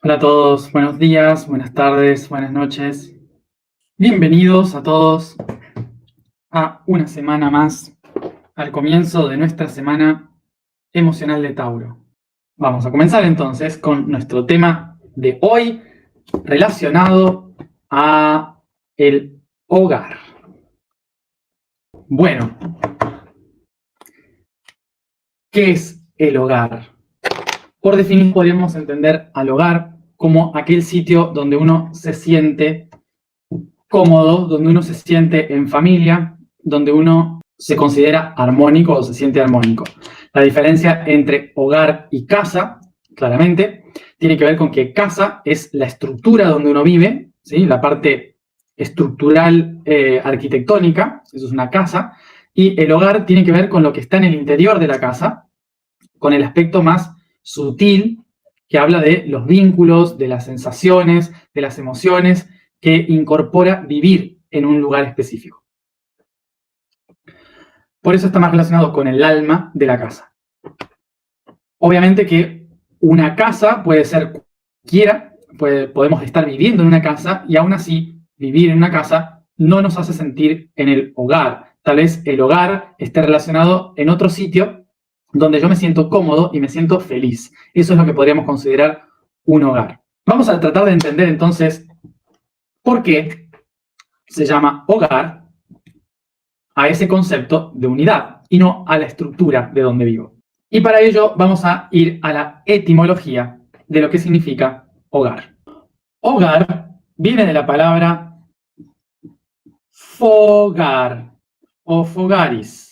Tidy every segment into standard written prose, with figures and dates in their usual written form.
Hola a todos, buenos días, buenas tardes, buenas noches. Bienvenidos a todos a una semana más, al comienzo de nuestra semana emocional de Tauro. Vamos a comenzar entonces con nuestro tema de hoy relacionado a el hogar. Bueno, ¿qué es el hogar? Por definir, podríamos entender al hogar como aquel sitio donde uno se siente cómodo, donde uno se siente en familia, donde uno se considera armónico o se siente armónico. La diferencia entre hogar y casa, claramente, tiene que ver con que casa es la estructura donde uno vive, ¿sí? La parte estructural arquitectónica, eso es una casa, y el hogar tiene que ver con lo que está en el interior de la casa, con el aspecto más sutil, que habla de los vínculos, de las sensaciones, de las emociones, que incorpora vivir en un lugar específico. Por eso está más relacionado con el alma de la casa. Obviamente que una casa puede ser cualquiera, podemos estar viviendo en una casa y aún así vivir en una casa no nos hace sentir en el hogar. Tal vez el hogar esté relacionado en otro sitio donde yo me siento cómodo y me siento feliz. Eso es lo que podríamos considerar un hogar. Vamos a tratar de entender entonces por qué se llama hogar a ese concepto de unidad y no a la estructura de donde vivo. Y para ello vamos a ir a la etimología de lo que significa hogar. Hogar viene de la palabra fogar o fogaris.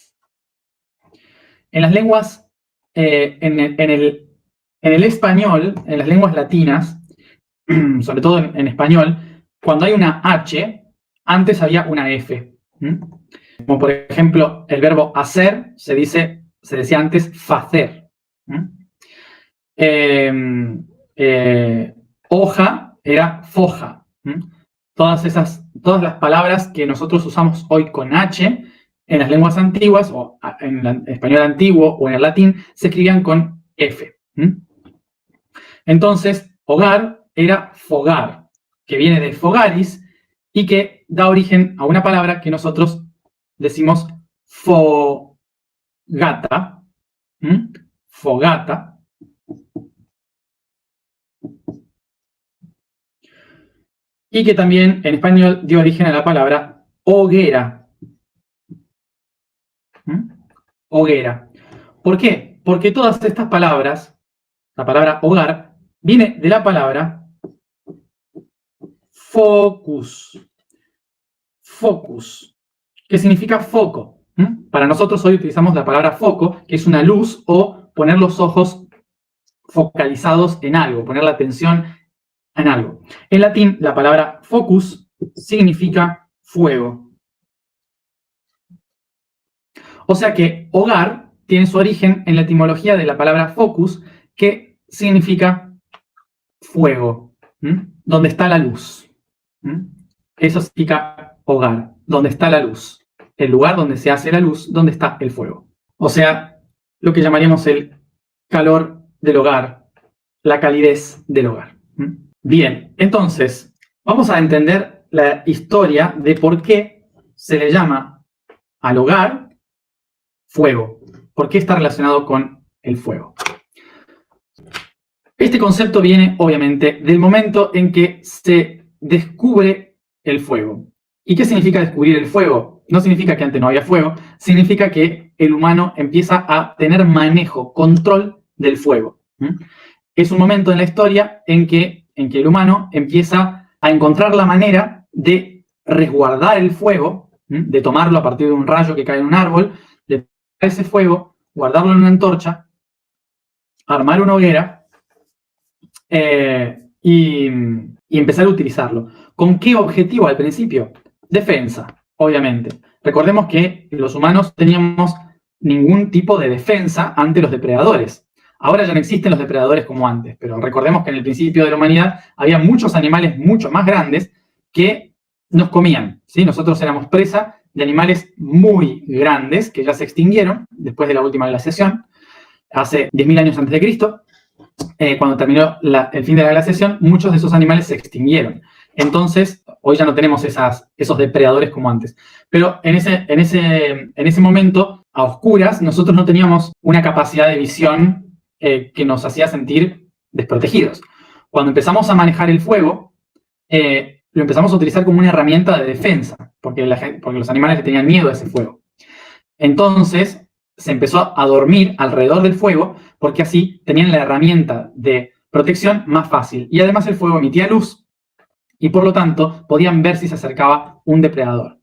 En las lenguas, en el español, en las lenguas latinas, sobre todo en español, cuando hay una H, antes había una F. Como por ejemplo, el verbo hacer se decía antes facer. Hoja era foja. Todas las palabras que nosotros usamos hoy con H en las lenguas antiguas, o en el español antiguo o en el latín, se escribían con F. Entonces, hogar era fogar, que viene de fogaris y que da origen a una palabra que nosotros decimos fogata, fogata, y que también en español dio origen a la palabra hoguera. Hoguera. ¿Por qué? Porque todas estas palabras, la palabra hogar, viene de la palabra focus. Focus, que significa foco. Para nosotros hoy utilizamos la palabra foco, que es una luz o poner los ojos focalizados en algo, poner la atención en algo. En latín, la palabra focus significa fuego. O sea que hogar tiene su origen en la etimología de la palabra focus, que significa fuego, donde está la luz. Eso significa hogar, donde está la luz. El lugar donde se hace la luz, donde está el fuego. O sea, lo que llamaríamos el calor del hogar, la calidez del hogar. Bien, entonces, vamos a entender la historia de por qué se le llama al hogar fuego. ¿Por qué está relacionado con el fuego? Este concepto viene, obviamente, del momento en que se descubre el fuego. ¿Y qué significa descubrir el fuego? No significa que antes no había fuego, significa que el humano empieza a tener manejo, control del fuego. Es un momento en la historia en que el humano empieza a encontrar la manera de resguardar el fuego, de tomarlo a partir de un rayo que cae en un árbol, de tomar ese fuego, guardarlo en una antorcha, armar una hoguera y empezar a utilizarlo. ¿Con qué objetivo al principio? Defensa, obviamente. Recordemos que los humanos teníamos ningún tipo de defensa ante los depredadores. Ahora ya no existen los depredadores como antes, pero recordemos que en el principio de la humanidad había muchos animales mucho más grandes que nos comían, ¿sí? Nosotros éramos presa de animales muy grandes que ya se extinguieron después de la última glaciación, hace 10.000 años antes de Cristo, cuando terminó el fin de la glaciación, muchos de esos animales se extinguieron. Entonces, hoy ya no tenemos esos depredadores como antes. Pero en ese momento, a oscuras, nosotros no teníamos una capacidad de visión que nos hacía sentir desprotegidos. Cuando empezamos a manejar el fuego, lo empezamos a utilizar como una herramienta de defensa, porque los animales le tenían miedo a ese fuego. Entonces, se empezó a dormir alrededor del fuego, porque así tenían la herramienta de protección más fácil. Y además el fuego emitía luz, y por lo tanto podían ver si se acercaba un depredador,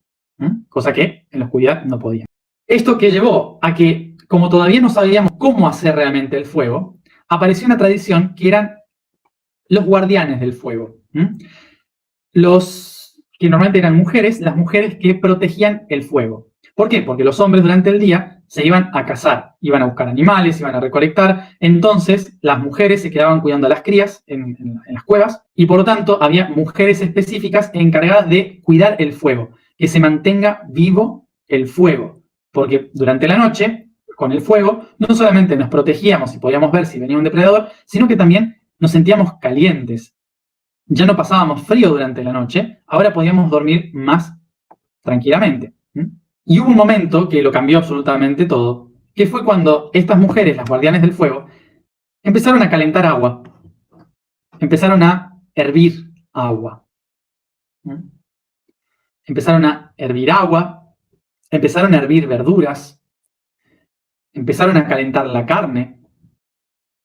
cosa que en la oscuridad no podían. Esto que llevó a que, como todavía no sabíamos cómo hacer realmente el fuego, apareció una tradición que eran los guardianes del fuego. Los que normalmente eran mujeres, las mujeres que protegían el fuego. ¿Por qué? Porque los hombres durante el día se iban a cazar, iban a buscar animales, iban a recolectar. Entonces, las mujeres se quedaban cuidando a las crías en las cuevas y, por lo tanto, había mujeres específicas encargadas de cuidar el fuego, que se mantenga vivo el fuego. Porque durante la noche, con el fuego, no solamente nos protegíamos y podíamos ver si venía un depredador, sino que también nos sentíamos calientes. Ya no pasábamos frío durante la noche, ahora podíamos dormir más tranquilamente. Y hubo un momento que lo cambió absolutamente todo, que fue cuando estas mujeres, las guardianes del fuego, empezaron a calentar agua, empezaron a hervir agua. Empezaron a hervir agua, empezaron a hervir verduras, empezaron a calentar la carne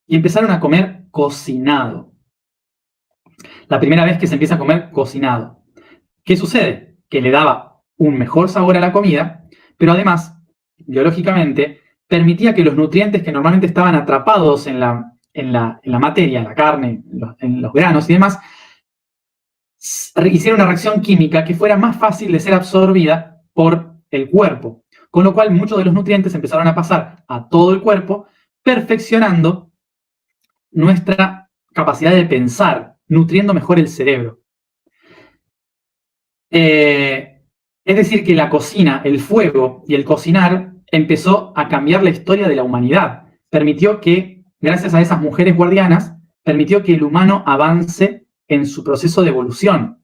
y empezaron a comer cocinado. La primera vez que se empieza a comer cocinado. ¿Qué sucede? Que le daba un mejor sabor a la comida, pero además, biológicamente, permitía que los nutrientes que normalmente estaban atrapados en la materia, en la carne, en los granos y demás, hiciera una reacción química que fuera más fácil de ser absorbida por el cuerpo. Con lo cual, muchos de los nutrientes empezaron a pasar a todo el cuerpo, perfeccionando nuestra capacidad de pensar, nutriendo mejor el cerebro. Es decir, que la cocina, el fuego y el cocinar empezó a cambiar la historia de la humanidad. Permitió que, gracias a esas mujeres guardianas, permitió que el humano avance en su proceso de evolución.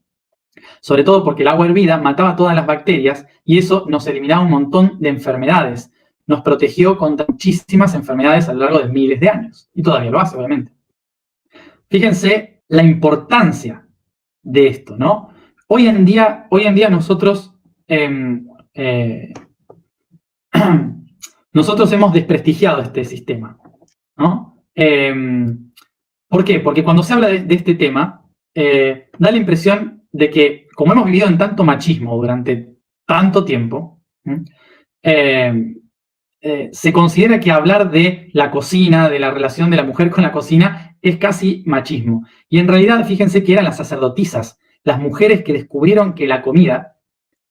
Sobre todo porque el agua hervida mataba todas las bacterias y eso nos eliminaba un montón de enfermedades. Nos protegió contra muchísimas enfermedades a lo largo de miles de años. Y todavía lo hace, obviamente. Fíjense la importancia de esto, ¿no? Hoy en día nosotros nosotros hemos desprestigiado este sistema, ¿no? ¿Por qué? Porque cuando se habla de este tema, da la impresión de que, como hemos vivido en tanto machismo durante tanto tiempo, se considera que hablar de la cocina, de la relación de la mujer con la cocina, es casi machismo. Y en realidad, fíjense que eran las sacerdotisas, las mujeres que descubrieron que la comida,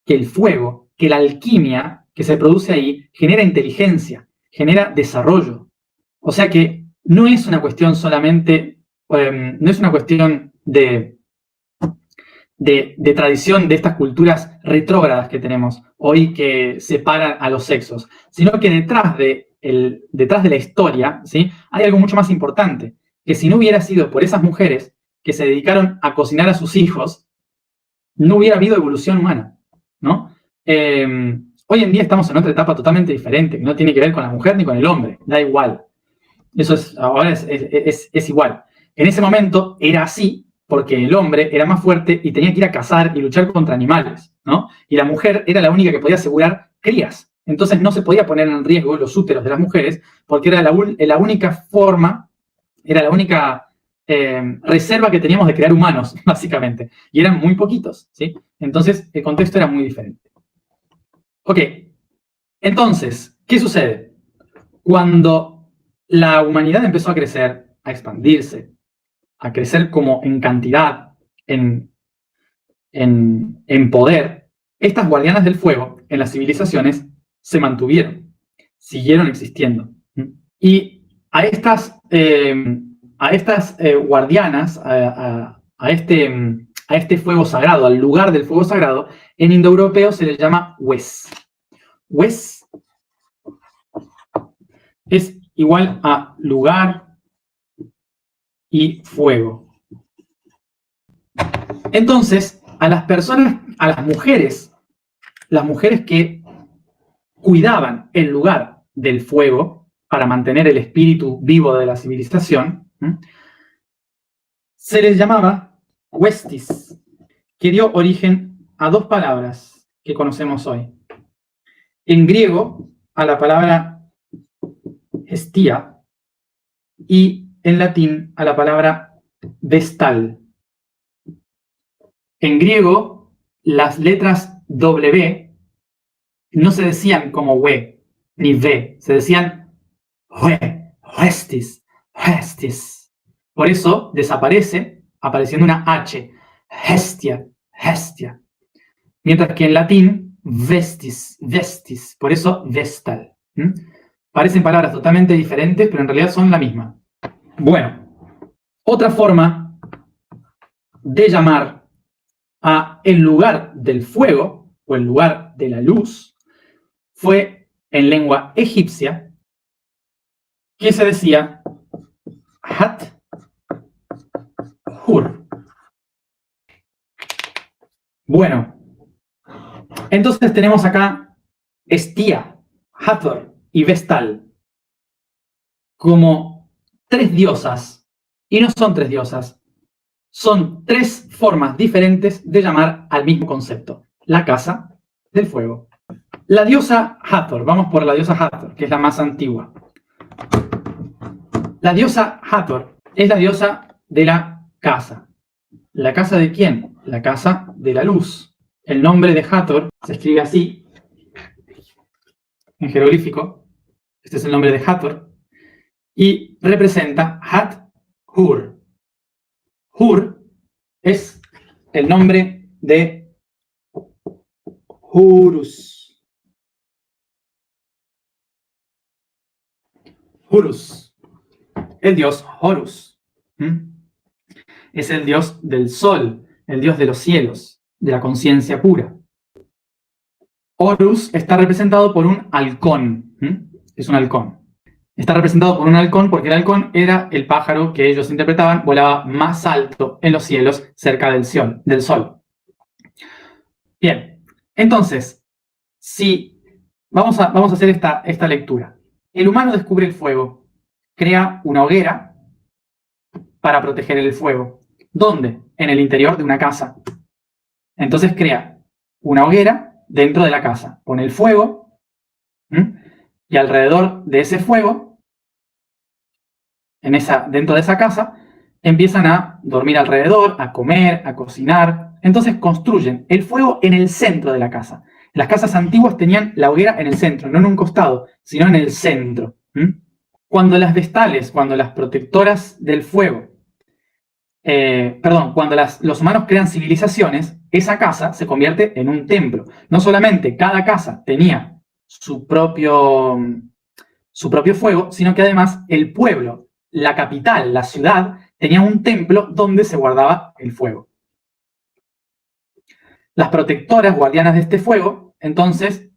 que el fuego, que la alquimia que se produce ahí genera inteligencia, genera desarrollo. O sea que no es una cuestión solamente, no es una cuestión de tradición de estas culturas retrógradas que tenemos hoy que separan a los sexos, sino que detrás de la historia, ¿sí?, hay algo mucho más importante, que si no hubiera sido por esas mujeres que se dedicaron a cocinar a sus hijos, no hubiera habido evolución humana, ¿no? Hoy en día estamos en otra etapa totalmente diferente, que no tiene que ver con la mujer ni con el hombre, da igual. Eso ahora es igual. En ese momento era así porque el hombre era más fuerte y tenía que ir a cazar y luchar contra animales, ¿no? Y la mujer era la única que podía asegurar crías. Entonces no se podía poner en riesgo los úteros de las mujeres porque era la única forma, era la única reserva que teníamos de crear humanos, básicamente. Y eran muy poquitos, ¿sí? Entonces el contexto era muy diferente. Ok, entonces, ¿qué sucede? Cuando la humanidad empezó a crecer, a expandirse, a crecer como en cantidad, en poder, estas guardianas del fuego en las civilizaciones se mantuvieron, siguieron existiendo. Y a estas guardianas, a este fuego sagrado, al lugar del fuego sagrado, en indoeuropeo se le llama Wes. Wes es igual a lugar, y fuego. Entonces, a las personas, a las mujeres que cuidaban el lugar del fuego para mantener el espíritu vivo de la civilización, se les llamaba Huestis, que dio origen a dos palabras que conocemos hoy. En griego, a la palabra Hestia, y en latín, a la palabra Vestal. En griego, las letras W no se decían como we ni ve, se decían we, Huestis, Huestis. Por eso desaparece apareciendo una H, Hestia, Hestia. Mientras que en latín, vestis, vestis, por eso vestal. Parecen palabras totalmente diferentes, pero en realidad son la misma. Bueno, otra forma de llamar a el lugar del fuego, o el lugar de la luz, fue en lengua egipcia, que se decía Hat-Hur. Bueno, entonces tenemos acá Hestia, Hathor y Vestal como tres diosas, y no son tres diosas, son tres formas diferentes de llamar al mismo concepto, la casa del fuego. La diosa Hathor, vamos por la diosa Hathor, que es la más antigua. La diosa Hathor es la diosa de la casa. ¿La casa de quién? La casa de la luz. El nombre de Hathor se escribe así, en jeroglífico. Este es el nombre de Hathor. Y representa Hat-Hur. Hur es el nombre de Horus. Horus, el dios Horus. Es el dios del sol, el dios de los cielos, de la conciencia pura. Horus está representado por un halcón. Es un halcón. Está representado por un halcón porque el halcón era el pájaro que ellos interpretaban, volaba más alto en los cielos cerca del sol. Bien, entonces, si vamos a hacer esta lectura. El humano descubre el fuego, crea una hoguera para proteger el fuego. ¿Dónde? En el interior de una casa. Entonces crea una hoguera dentro de la casa, pone el fuego, y alrededor de ese fuego, dentro de esa casa, empiezan a dormir alrededor, a comer, a cocinar. Entonces construyen el fuego en el centro de la casa. Las casas antiguas tenían la hoguera en el centro, no en un costado, sino en el centro. Cuando las vestales, cuando las protectoras del fuego, cuando los humanos crean civilizaciones, esa casa se convierte en un templo. No solamente cada casa tenía su propio fuego, sino que además el pueblo, la capital, la ciudad, tenía un templo donde se guardaba el fuego. Las protectoras guardianas de este fuego, entonces,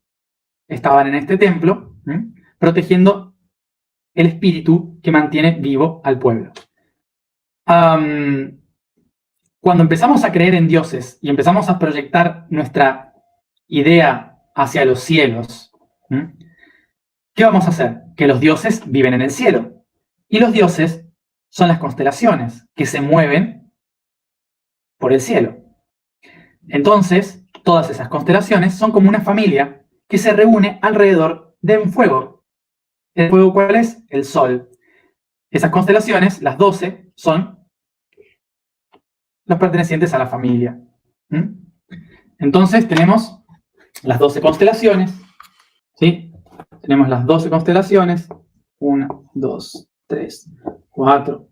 estaban en este templo, protegiendo el espíritu que mantiene vivo al pueblo. Cuando empezamos a creer en dioses y empezamos a proyectar nuestra idea hacia los cielos, ¿qué vamos a hacer? Que los dioses viven en el cielo. Y los dioses son las constelaciones que se mueven por el cielo. Entonces, todas esas constelaciones son como una familia que se reúne alrededor de un fuego. ¿El fuego cuál es? El sol. Esas constelaciones, las 12, son las pertenecientes a la familia. Entonces tenemos las 12 constelaciones, ¿sí? Tenemos las 12 constelaciones. 1, 2, 3, 4,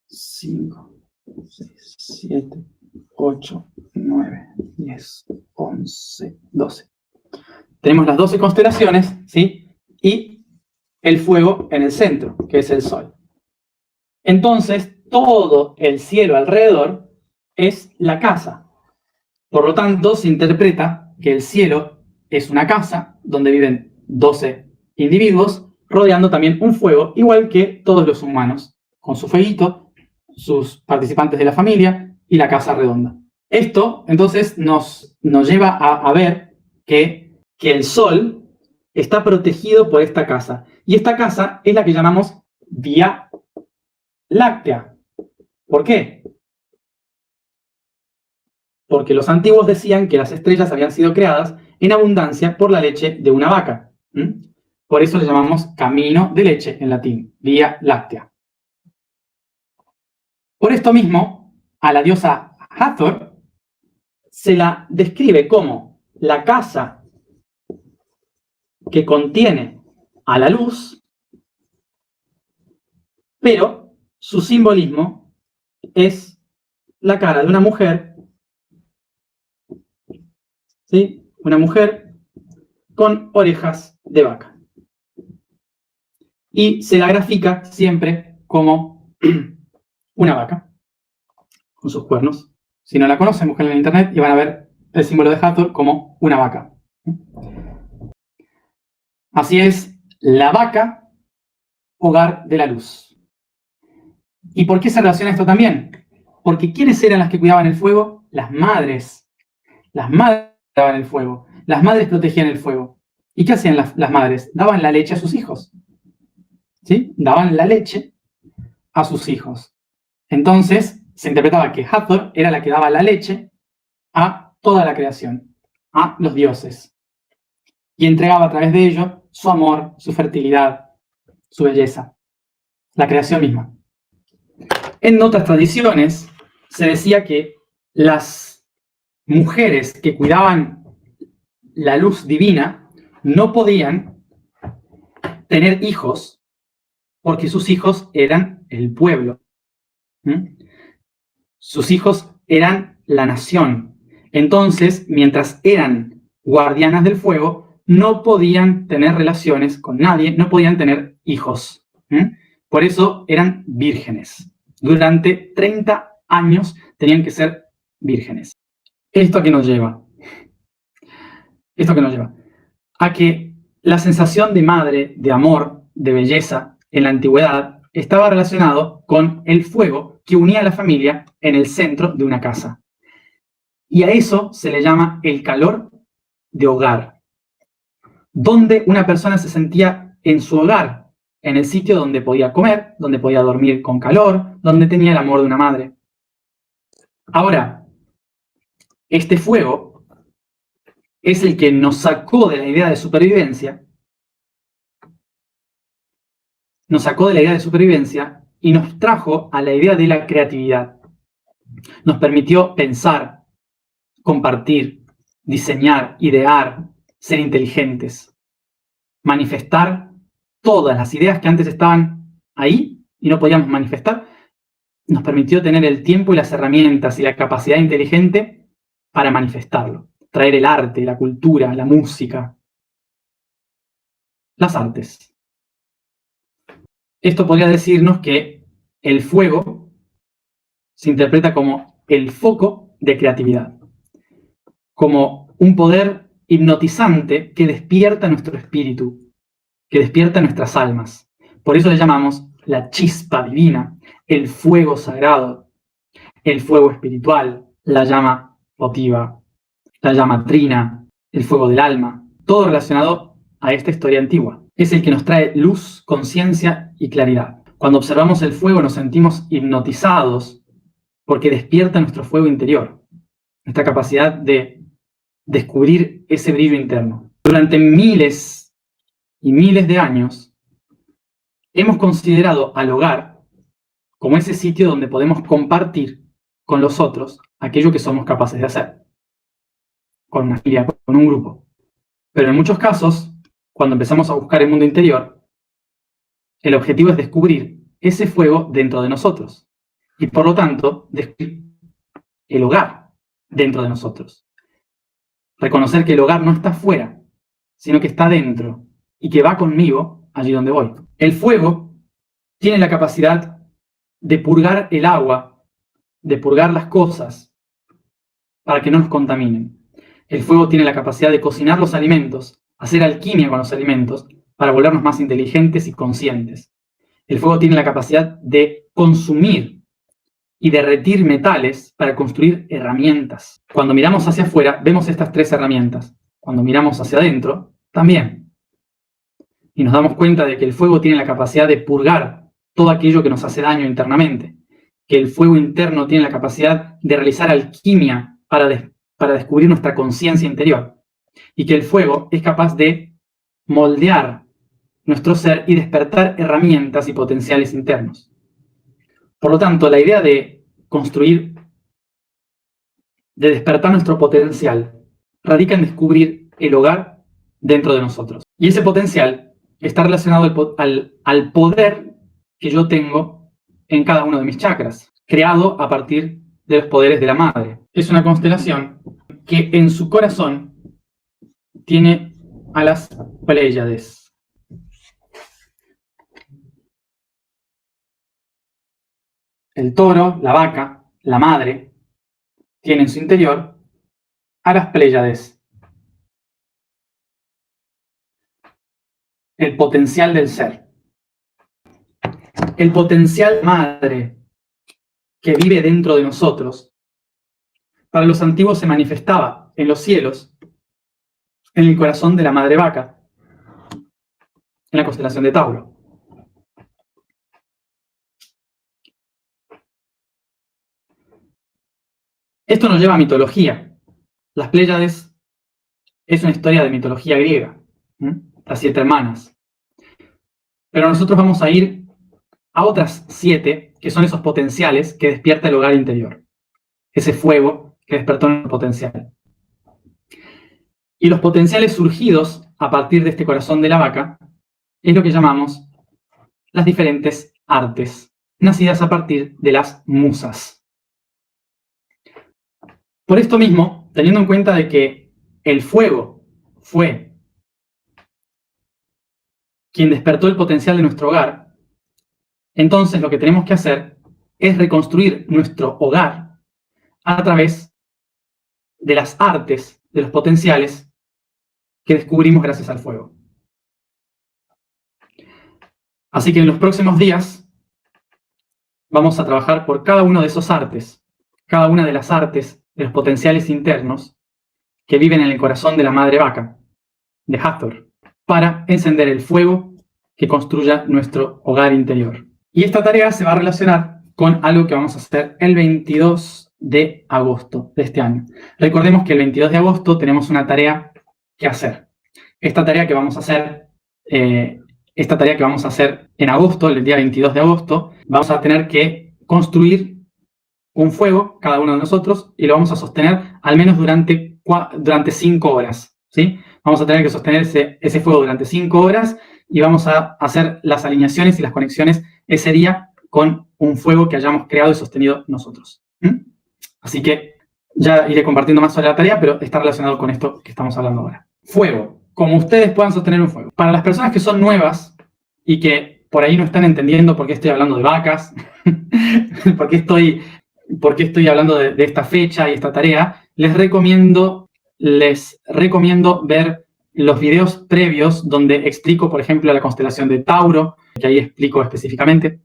5, 6, 7, 8, 9, 10, 11, 12. Tenemos las 12 constelaciones, ¿sí? Y el fuego en el centro, que es el sol. Entonces, todo el cielo alrededor es la casa. Por lo tanto, se interpreta que el cielo es una casa donde viven 12 individuos, rodeando también un fuego, igual que todos los humanos con su fueguito, sus participantes de la familia y la casa redonda. Esto, entonces, nos lleva a ver que el Sol está protegido por esta casa. Y esta casa es la que llamamos Vía Láctea. ¿Por qué? Porque los antiguos decían que las estrellas habían sido creadas en abundancia por la leche de una vaca. Por eso le llamamos camino de leche en latín, Vía Láctea. Por esto mismo, a la diosa Hathor se la describe como la casa que contiene a la luz, pero su simbolismo es la cara de una mujer, ¿sí? Una mujer con orejas de vaca. Y se la grafica siempre como una vaca, con sus cuernos. Si no la conocen, busquen en internet y van a ver el símbolo de Hathor como una vaca. Así es, la vaca, hogar de la luz. ¿Y por qué se relaciona esto también? Porque ¿quiénes eran las que cuidaban el fuego? Las madres. Las madres cuidaban el fuego. Las madres protegían el fuego. ¿Y qué hacían las madres? Daban la leche a sus hijos. ¿Sí? Daban la leche a sus hijos. Entonces, se interpretaba que Hathor era la que daba la leche a toda la creación, a los dioses. Y entregaba a través de ello su amor, su fertilidad, su belleza, la creación misma. En otras tradiciones se decía que las mujeres que cuidaban la luz divina no podían tener hijos porque sus hijos eran el pueblo. Sus hijos eran la nación. Entonces, mientras eran guardianas del fuego, no podían tener relaciones con nadie, no podían tener hijos. Por eso eran vírgenes. Durante 30 años tenían que ser vírgenes. ¿Esto a qué nos lleva? ¿Esto qué nos lleva? A que la sensación de madre, de amor, de belleza en la antigüedad estaba relacionado con el fuego que unía a la familia en el centro de una casa. Y a eso se le llama el calor de hogar, donde una persona se sentía en su hogar, en el sitio donde podía comer, donde podía dormir con calor, donde tenía el amor de una madre. Ahora, este fuego es el que nos sacó de la idea de supervivencia, y nos trajo a la idea de la creatividad. Nos permitió pensar, compartir, diseñar, idear, ser inteligentes, manifestar todas las ideas que antes estaban ahí y no podíamos manifestar. Nos permitió tener el tiempo y las herramientas y la capacidad inteligente para manifestarlo. Traer el arte, la cultura, la música, las artes. Esto podría decirnos que el fuego se interpreta como el foco de creatividad, como un poder hipnotizante que despierta nuestro espíritu, que despierta nuestras almas. Por eso le llamamos la chispa divina, el fuego sagrado, el fuego espiritual, la llama votiva, la llama trina, el fuego del alma, todo relacionado a esta historia antigua. Es el que nos trae luz, conciencia y claridad. Cuando observamos el fuego nos sentimos hipnotizados porque despierta nuestro fuego interior, nuestra capacidad de descubrir ese brillo interno. Durante miles y miles de años hemos considerado al hogar como ese sitio donde podemos compartir con los otros aquello que somos capaces de hacer, con una familia, con un grupo. Pero en muchos casos, cuando empezamos a buscar el mundo interior, el objetivo es descubrir ese fuego dentro de nosotros y por lo tanto descubrir el hogar dentro de nosotros. Reconocer que el hogar no está fuera, sino que está dentro y que va conmigo allí donde voy. El fuego tiene la capacidad de purgar el agua, de purgar las cosas para que no nos contaminen. El fuego tiene la capacidad de cocinar los alimentos, hacer alquimia con los alimentos para volvernos más inteligentes y conscientes. El fuego tiene la capacidad de consumir y derretir metales para construir herramientas. Cuando miramos hacia afuera, vemos estas tres herramientas. Cuando miramos hacia adentro, también. Y nos damos cuenta de que el fuego tiene la capacidad de purgar todo aquello que nos hace daño internamente. Que el fuego interno tiene la capacidad de realizar alquimia para descubrir nuestra conciencia interior. Y que el fuego es capaz de moldear nuestro ser y despertar herramientas y potenciales internos. Por lo tanto, la idea de construir, de despertar nuestro potencial, radica en descubrir el hogar dentro de nosotros. Y ese potencial está relacionado al poder que yo tengo en cada uno de mis chakras, creado a partir de los poderes de la madre. Es una constelación que en su corazón tiene a las Pléyades. El toro, la vaca, la madre, tiene en su interior a las Pléyades. El potencial del ser. El potencial madre que vive dentro de nosotros, para los antiguos se manifestaba en los cielos, en el corazón de la madre vaca, en la constelación de Tauro. Esto nos lleva a mitología. Las Pléyades es una historia de mitología griega, las 7 hermanas. Pero nosotros vamos a ir a otras 7, que son esos potenciales que despierta el hogar interior. Ese fuego que despertó nuestro potencial. Y los potenciales surgidos a partir de este corazón de la vaca es lo que llamamos las diferentes artes, nacidas a partir de las musas. Por esto mismo, teniendo en cuenta de que el fuego fue quien despertó el potencial de nuestro hogar, entonces lo que tenemos que hacer es reconstruir nuestro hogar a través de las artes, de los potenciales que descubrimos gracias al fuego. Así que en los próximos días vamos a trabajar por cada uno de esos artes, cada una de las artes de los potenciales internos que viven en el corazón de la madre vaca, de Hathor, para encender el fuego que construya nuestro hogar interior. Y esta tarea se va a relacionar con algo que vamos a hacer el 22 de agosto de este año. Recordemos que el 22 de agosto tenemos una tarea que hacer. Esta tarea que vamos a hacer en agosto, el día 22 de agosto, vamos a tener que construir un fuego, cada uno de nosotros, y lo vamos a sostener al menos durante 5 horas, ¿sí? Vamos a tener que sostener ese fuego durante 5 horas y vamos a hacer las alineaciones y las conexiones ese día con un fuego que hayamos creado y sostenido nosotros. Así que ya iré compartiendo más sobre la tarea, pero está relacionado con esto que estamos hablando ahora. Fuego. Como ustedes puedan sostener un fuego. Para las personas que son nuevas y que por ahí no están entendiendo por qué estoy hablando de vacas, por qué estoy hablando de esta fecha y esta tarea, les recomiendo ver los videos previos donde explico, por ejemplo, la constelación de Tauro, que ahí explico específicamente.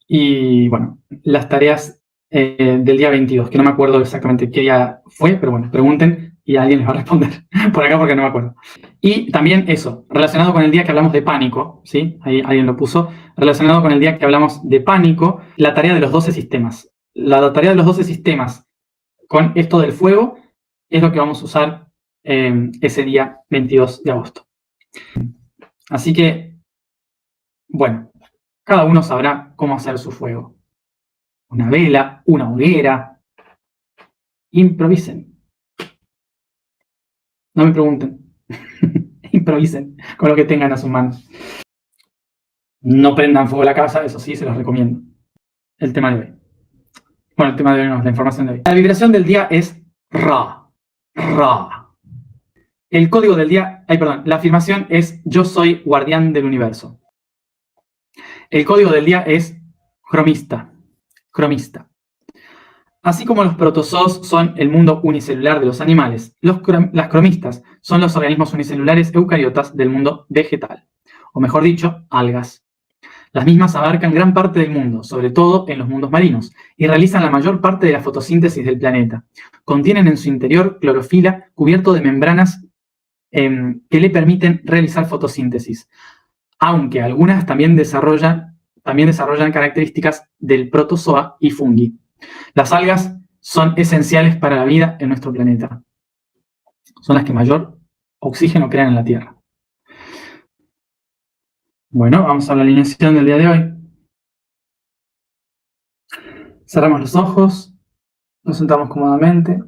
Y bueno, las tareas del día 22, que no me acuerdo exactamente qué día fue, pero bueno, pregunten y alguien les va a responder por acá porque no me acuerdo. Y también eso, relacionado con el día que hablamos de pánico, ¿sí? Ahí alguien lo puso, relacionado con el día que hablamos de pánico, la tarea de los 12 sistemas. La tarea de los 12 sistemas con esto del fuego es lo que vamos a usar ese día 22 de agosto. Así que, bueno, cada uno sabrá cómo hacer su fuego. Una vela, una hoguera. Improvisen. No me pregunten. Improvisen con lo que tengan a sus manos. No prendan fuego a la casa, eso sí, se los recomiendo. El tema de hoy. Bueno, el tema de hoy no, la información de hoy. La vibración del día es Ra. Ra. El código del día, la afirmación es yo soy guardián del universo. El código del día es cromista. Cromista. Así como los protozoos son el mundo unicelular de los animales, las cromistas son los organismos unicelulares eucariotas del mundo vegetal. o mejor dicho, algas. Las mismas abarcan gran parte del mundo, sobre todo en los mundos marinos, y realizan la mayor parte de la fotosíntesis del planeta. Contienen en su interior clorofila cubierto de membranas que le permiten realizar fotosíntesis, aunque algunas también desarrollan características del protozoa y fungi. Las algas son esenciales para la vida en nuestro planeta. Son las que mayor oxígeno crean en la Tierra. Bueno, vamos a la alineación del día de hoy. Cerramos los ojos, nos sentamos cómodamente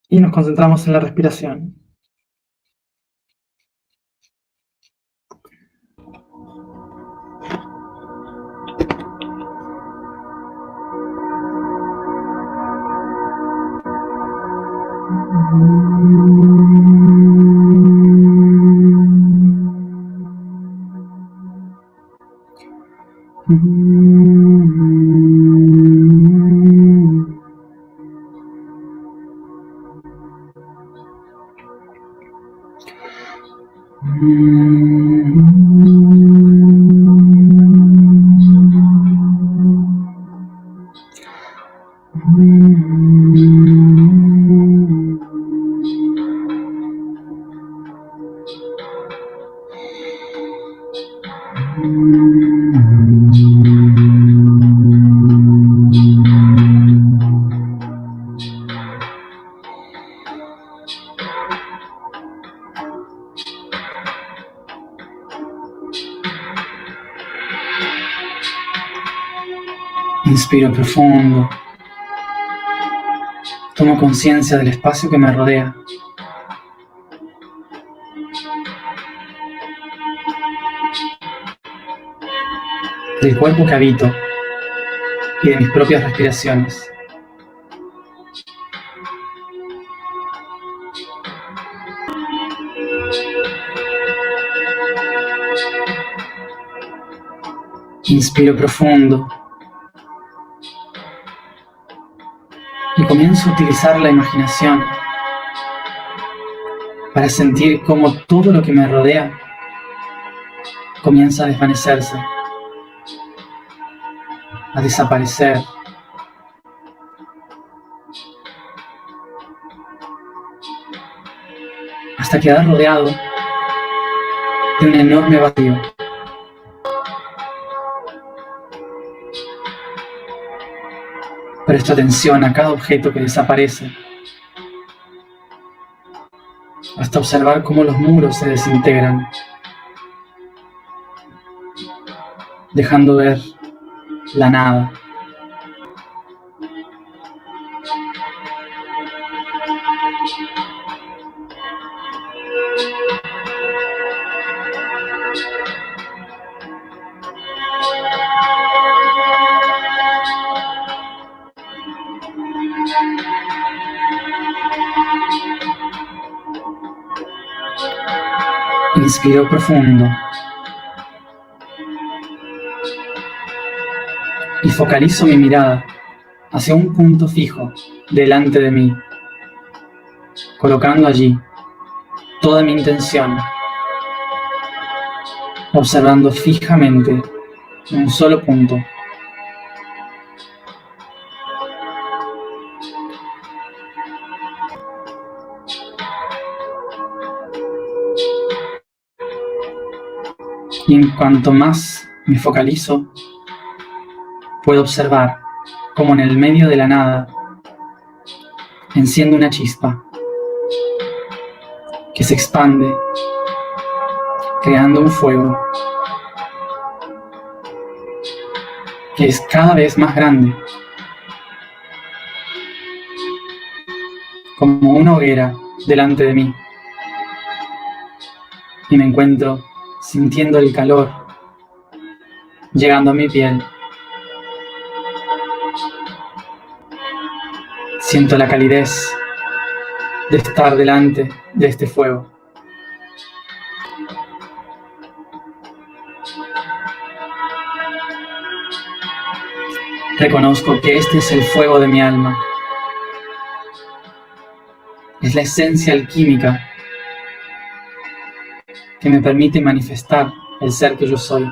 y nos concentramos en la respiración. Inspiro profundo. Tomo conciencia del espacio que me rodea. Del cuerpo que habito y de mis propias respiraciones. Inspiro profundo y comienzo a utilizar la imaginación para sentir cómo todo lo que me rodea comienza a desvanecerse, a desaparecer, hasta quedar rodeado de un enorme vacío. Presto atención a cada objeto que desaparece, hasta observar cómo los muros se desintegran, dejando ver la nada. Inspiro profundo y focalizo mi mirada hacia un punto fijo delante de mí, colocando allí toda mi intención, observando fijamente un solo punto. Y en cuanto más me focalizo, puedo observar cómo en el medio de la nada enciende una chispa que se expande, creando un fuego que es cada vez más grande, como una hoguera delante de mí, y me encuentro sintiendo el calor llegando a mi piel. Siento la calidez de estar delante de este fuego. Reconozco que este es el fuego de mi alma. Es la esencia alquímica que me permite manifestar el ser que yo soy.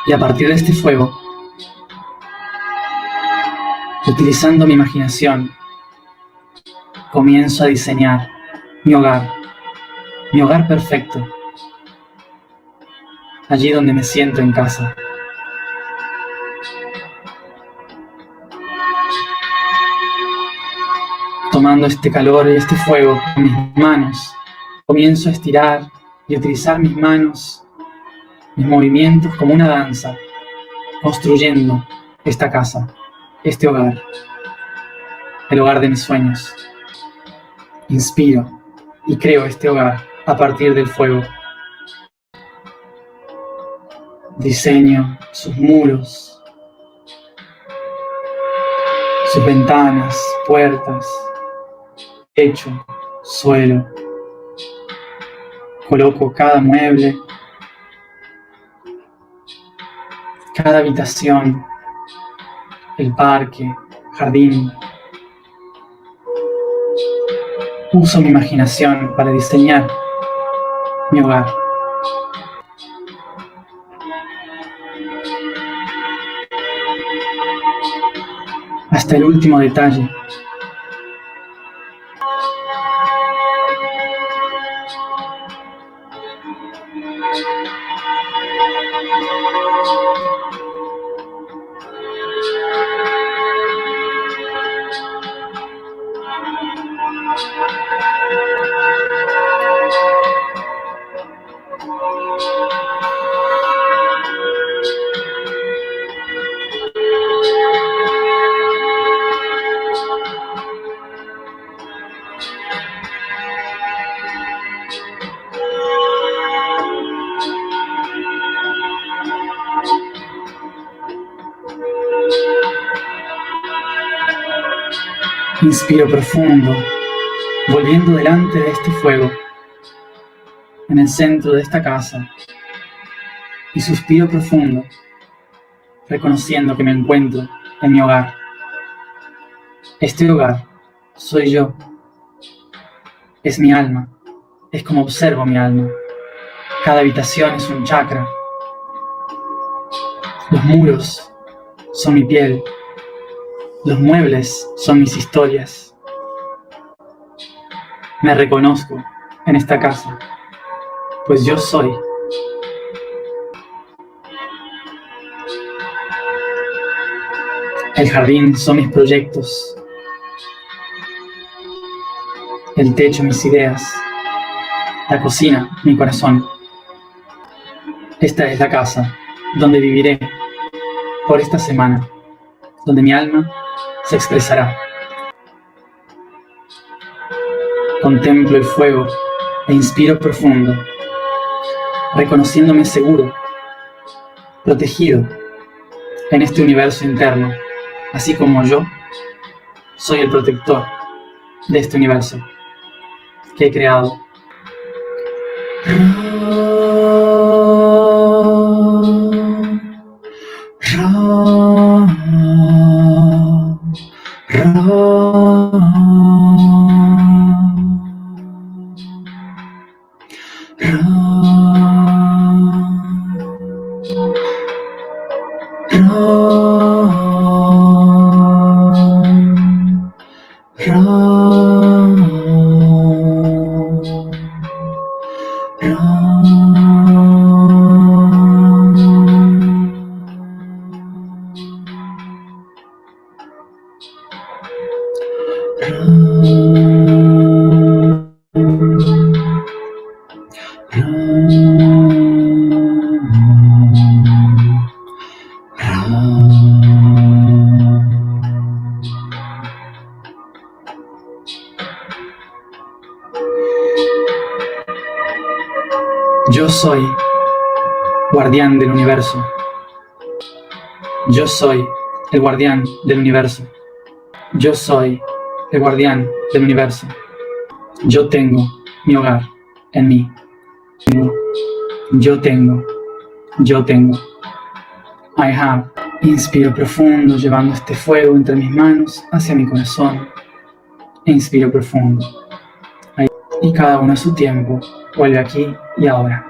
Y a partir de este fuego, utilizando mi imaginación, comienzo a diseñar mi hogar perfecto, allí donde me siento en casa. Tomando este calor y este fuego en mis manos, comienzo a estirar y utilizar mis manos, mis movimientos como una danza, construyendo esta casa, este hogar, el hogar de mis sueños. Inspiro y creo este hogar a partir del fuego. Diseño sus muros, sus ventanas, puertas, techo, suelo. Coloco cada mueble, cada habitación, el parque, jardín. Uso mi imaginación para diseñar mi hogar. Hasta el último detalle. Inspiro profundo, volviendo delante de este fuego, en el centro de esta casa, y suspiro profundo, reconociendo que me encuentro en mi hogar. Este hogar soy yo, es mi alma, es como observo mi alma. Cada habitación es un chakra. Los muros son mi piel. Los muebles son mis historias. Me reconozco en esta casa, pues yo soy. El jardín son mis proyectos. El techo mis ideas. La cocina mi corazón. Esta es la casa donde viviré por esta semana, donde mi alma se expresará. Contemplo el fuego e inspiro profundo, reconociéndome seguro, protegido en este universo interno, así como yo soy el protector de este universo que he creado. Yo soy guardián del universo. Yo soy el guardián del universo. Yo soy el guardián del universo. Yo tengo mi hogar en mí. Yo tengo. I have Inspiro profundo, llevando este fuego entre mis manos hacia mi corazón. Inspiro profundo. Ahí. Y cada uno a su tiempo vuelve aquí y ahora.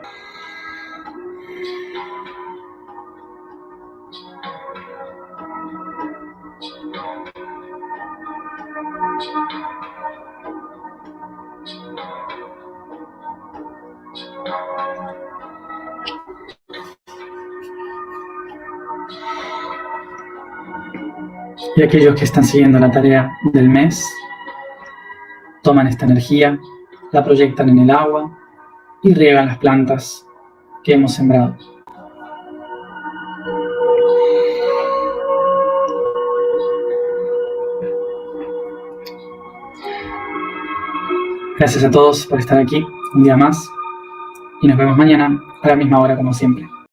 Y aquellos que están siguiendo la tarea del mes, toman esta energía, la proyectan en el agua y riegan las plantas que hemos sembrado. Gracias a todos por estar aquí un día más y nos vemos mañana a la misma hora como siempre.